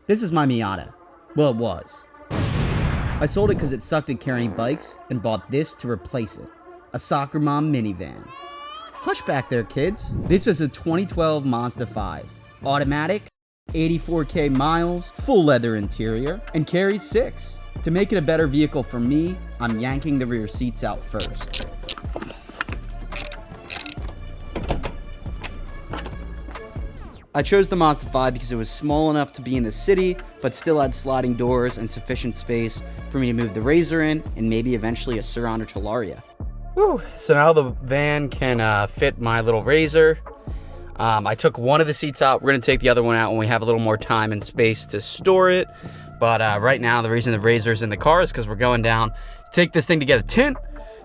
This is my Miata. Well, it was. I sold it because it sucked at carrying bikes and bought this to replace it. A soccer mom minivan. Hush back there, kids. This is a 2012 Mazda 5. Automatic, 84k miles, full leather interior, and carries 6. To make it a better vehicle for me, I'm yanking the rear seats out first. I chose the Mazda 5 because it was small enough to be in the city, but still had sliding doors and sufficient space for me to move the Razor in, and maybe eventually a Surround or Talaria. Woo! So now the van can fit my little Razor. I took one of the seats out. We're going to take the other one out when we have a little more time and space to store it. But right now, the reason the Razor's in the car is because we're going down to take this thing to get a tint,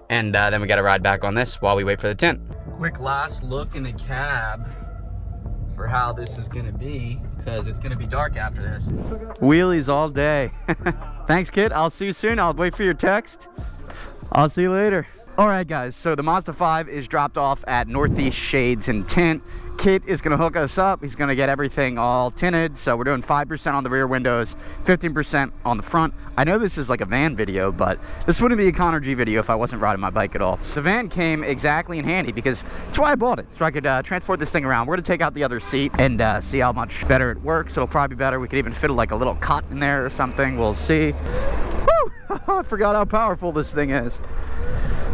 and then we got to ride back on this while we wait for the tint. Quick last look in the cab for how this is gonna be, because it's gonna be dark after this. Wheelies all day. Thanks, kid. I'll see you soon. I'll wait for your text. I'll see you later. All right, guys, so the Mazda 5 is dropped off at Northeast Shades and Tint. Kit is gonna hook us up. He's gonna get everything all tinted. So we're doing 5% on the rear windows, 15% on the front. I know this is like a van video, but this wouldn't be a Connor G video if I wasn't riding my bike at all. The van came exactly in handy because that's why I bought it, so I could transport this thing around. We're gonna take out the other seat and see how much better it works. It'll probably be better. We could even fit like a little cot in there or something. We'll see. Woo! I forgot how powerful this thing is.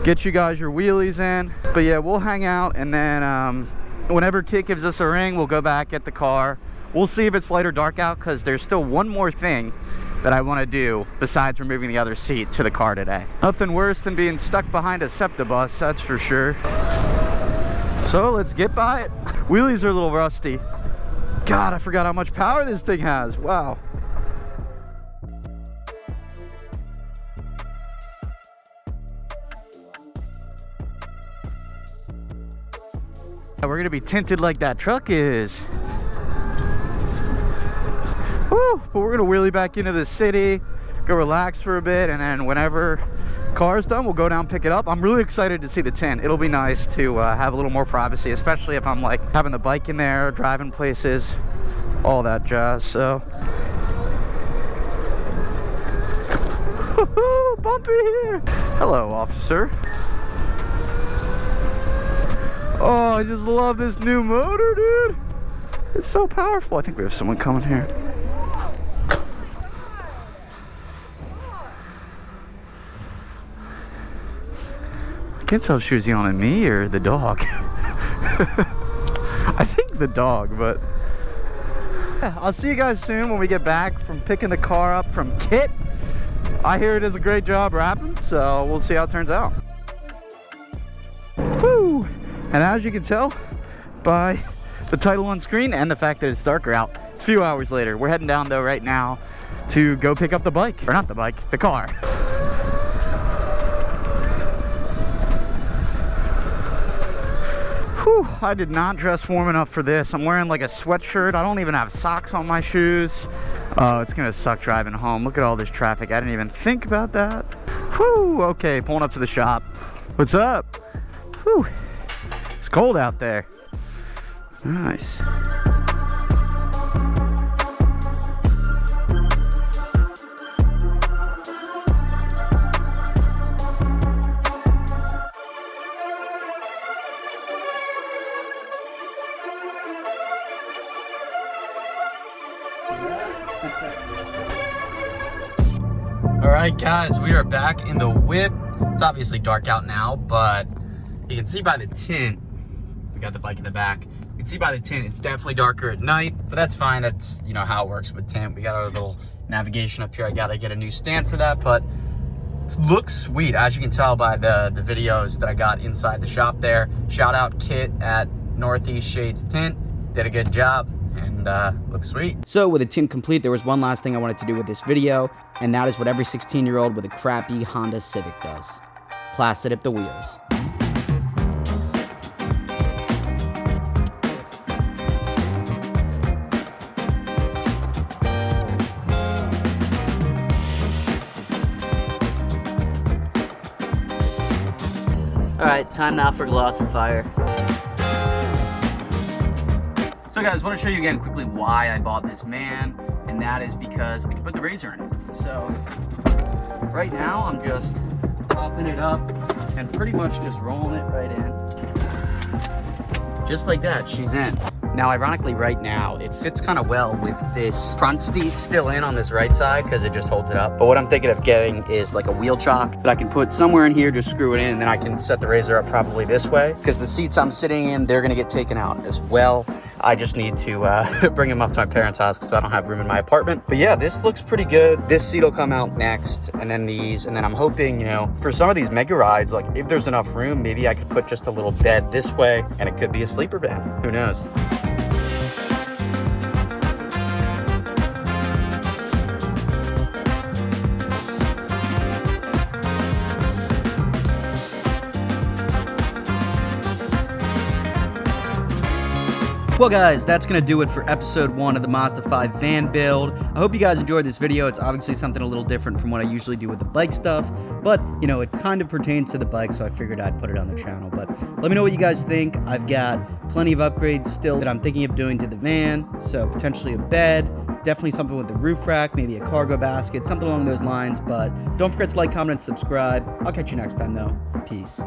Get you guys your wheelies in. But yeah, we'll hang out, and then whenever Kit gives us a ring, we'll go back, get the car. We'll see if it's light or dark out, because there's still one more thing that I want to do besides removing the other seat to the car today. Nothing worse than being stuck behind a SEPTA bus, that's for sure. So let's get by it. Wheelies are a little rusty. God, I forgot how much power this thing has. Wow. We're gonna be tinted like that truck is. Woo! But we're gonna wheelie back into the city, go relax for a bit, and then whenever car's done, we'll go down, pick it up. I'm really excited to see the tint. It'll be nice to have a little more privacy, especially if I'm like having the bike in there, driving places, all that jazz. So, bumpy here. Hello, officer. Oh, I just love this new motor, dude. It's so powerful. I think we have someone coming here. I can't tell if she was yelling at me or the dog. I think the dog, but yeah, I'll see you guys soon when we get back from picking the car up from Kit. I hear it does a great job wrapping, so we'll see how it turns out. Woo! And as you can tell by the title on screen and the fact that it's darker out, it's a few hours later. We're heading down though right now to go pick up the bike, or not the bike, the car. Whew, I did not dress warm enough for this. I'm wearing like a sweatshirt. I don't even have socks on my shoes. Oh, it's gonna suck driving home. Look at all this traffic. I didn't even think about that. Whew, okay, pulling up to the shop. What's up? Whew. It's cold out there. Nice. All right, guys, we are back in the whip. It's obviously dark out now, but you can see by the tint, we got the bike in the back. You can see by the tint, it's definitely darker at night, but that's fine. That's, you know, how it works with tint. We got our little navigation up here. I gotta get a new stand for that, but it looks sweet. As you can tell by the videos that I got inside the shop there. Shout out Kit at Northeast Shades Tint. Did a good job and looks sweet. So with the tint complete, there was one last thing I wanted to do with this video, and that is what every 16-year-old with a crappy Honda Civic does. Plastic up the wheels. Alright, time now for glossifier. So guys, I want to show you again quickly why I bought this van, and and that is because I can put the razor in it. So right now I'm just popping it up and pretty much just rolling it right in. Just like that, she's in. Now, ironically, right now, it fits kind of well with this front seat still in on this right side because it just holds it up. But what I'm thinking of getting is like a wheel chock that I can put somewhere in here, just screw it in, and then I can set the razor up probably this way because the seats I'm sitting in, they're gonna get taken out as well. I just need to bring them up to my parents' house because I don't have room in my apartment. But yeah, this looks pretty good. This seat will come out next, and then these, and then I'm hoping, you know, for some of these mega rides, like if there's enough room, maybe I could put just a little bed this way, and it could be a sleeper van. Who knows? Well guys, that's going to do it for episode 1 of the Mazda 5 van build. I hope you guys enjoyed this video. It's obviously something a little different from what I usually do with the bike stuff, but you know, it kind of pertains to the bike, so I figured I'd put it on the channel. But let me know what you guys think. I've got plenty of upgrades still that I'm thinking of doing to the van, so potentially a bed, definitely something with the roof rack, maybe a cargo basket, something along those lines. But don't forget to like, comment, and subscribe. I'll catch you next time though. Peace.